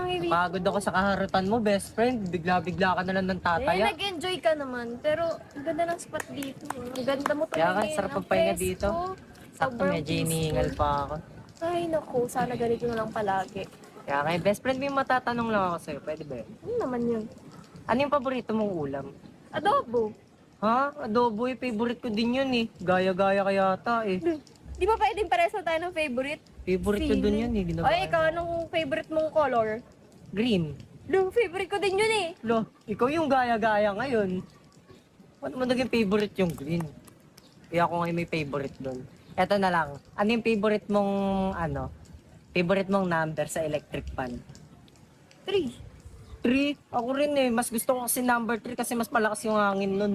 Rito. Pagod ako sa kaharutan mo, best friend. Bigla-bigla ka na lang ng tataya. Nag-enjoy ka naman. Pero, ang ganda ng spot dito. Ang ganda mo Kaya nga, tumingin. sarap Ang magpahinga presko. dito. Sakto, Sobrang medyo peaceful. hinihingal pa ako. Ay, naku. Sana ganito na lang palagi. Kaya kay best friend, may matatanong lang ako sa'yo. Pwede ba yun? Ano naman yun? Ano yung paborito mong ulam? Adobo. Ha? Adobo eh. Favorite ko din yun eh. Gaya-gaya kaya ata eh. Di ba pwedeng pareso tayo ng favorite? Favorite ko din yun eh. Ginagawa Ay, ikaw, mo. anong favorite mong color? Green. Lo, favorite ko din yun eh. Lo, ikaw yung gaya-gaya ngayon. Ano mo naging favorite yung green? Kaya ako ngayon may favorite doon. Eto na lang. Ano yung favorite mong, favorite mong number sa electric fan? 3. 3? Ako rin eh. Mas gusto ko kasi number 3 kasi mas malakas yung hangin nun.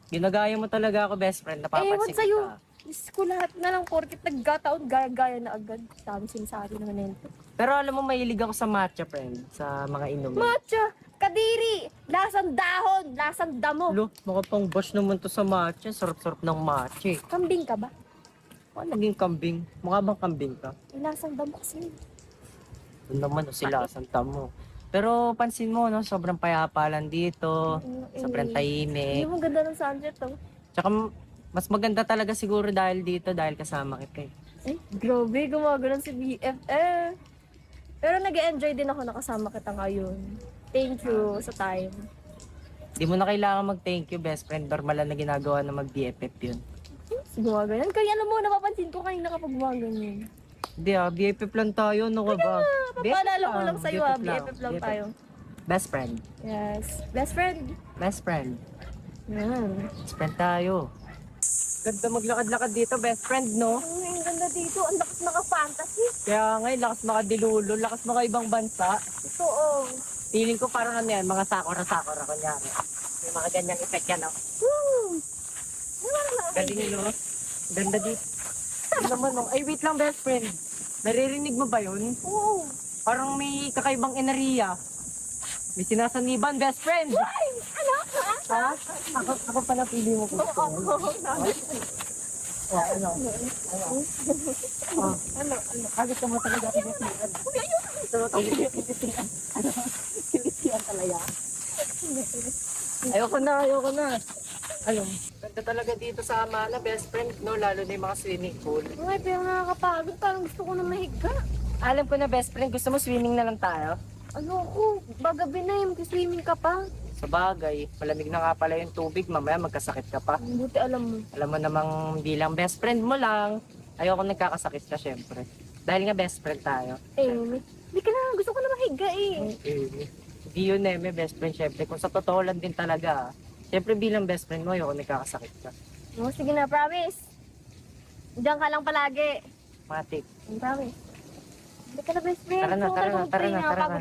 Ginagaya mo talaga ako, best friend. Napapansin Ewan sa'yo. kita. Diyos ko lahat na lang porkit nagkataon, gaya-gaya na agad. Dami sinasabi naman nito. Pero alam mo, mahilig ako sa matcha, friend. Sa mga inumin. Matcha! Kadiri! Lasang dahon! Lasang damo! Lo, makapang bash naman to sa matcha. Sarap-sarap ng matcha eh. Kambing ka ba? Ano naging kambing? Mukha bang kambing ka? Lasang damo kasi. Doon naman o sila, santa mo. Pero pansin mo, no, sobrang payapa lang dito. Sobrang Hindi tahimik. mo ganda ng sunset to. Tsaka mas maganda talaga siguro dahil dito, dahil kasama kita eh. Eh, grabe, gumagano'n si BFF. Pero nag-enjoy din ako nakasama kita ngayon. Thank you sa time. Di mo na kailangan mag-thank you, best friend. Normal lang na ginagawa na mag-BFF yun. Gumagano'n. Kaya alam mo, napapansin ko kanina kapag gumagano'n. Hindi BFF lang tayo, ano ka ba? Papaalala ko lang sa'yo BFF lang tayo. Best friend. Yes. Best friend. Best friend. Yan. Best friend tayo. Ganda maglakad-lakad dito, best friend, no? Ay, ang ganda dito. Ang lakas naka-fantasy. Kaya nga, lakas makadilulo, lakas maka ibang bansa. Ito, oh. Feeling ko parang ano yan, mga sakura-sakura, kunyari. May mga ganyang effect yan, no? Woo! Wala na. Galing, no? Ganda dito. Ano naman, no? Ay, wait lang, best friend. Naririnig mo ba yun? Oo. Parang may kakaibang enerhiya. May sinasaniban, best friend! Ay! Ano? Ha? Ako pala pili mo ko. Ano? Ano? Agad ka mo talaga pinitian. Gusto mo talaga pinitian. Pinitian talaga. Ayoko na. Ano? Ganda talaga dito sa Amana, best friend, no? Lalo na yung mga swimming pool. Ay, pero nakakapagod. Parang gusto ko na mahiga. Alam ko na, best friend, gusto mo swimming na lang tayo? Ano ko? Bagabi na yung swimming ka pa. Sa bagay, malamig na nga pala yung tubig, mamaya magkasakit ka pa. Buti alam mo. Alam mo namang bilang best friend mo lang, ayoko nagkakasakit ka syempre. Dahil nga best friend tayo. Eh, hindi ka na. Gusto ko na mahiga eh. Hindi yun may best friend syempre. Kung sa totoo lang din talaga, syempre bilang best friend mo, ayoko nagkakasakit ka. Oh, sige na, promise. Diyan ka lang palagi. Matik. Promise. Hindi ka na best friend. Tara na, Gusto ko tara na, talagang tara na, magpahinga. tara na. Pagod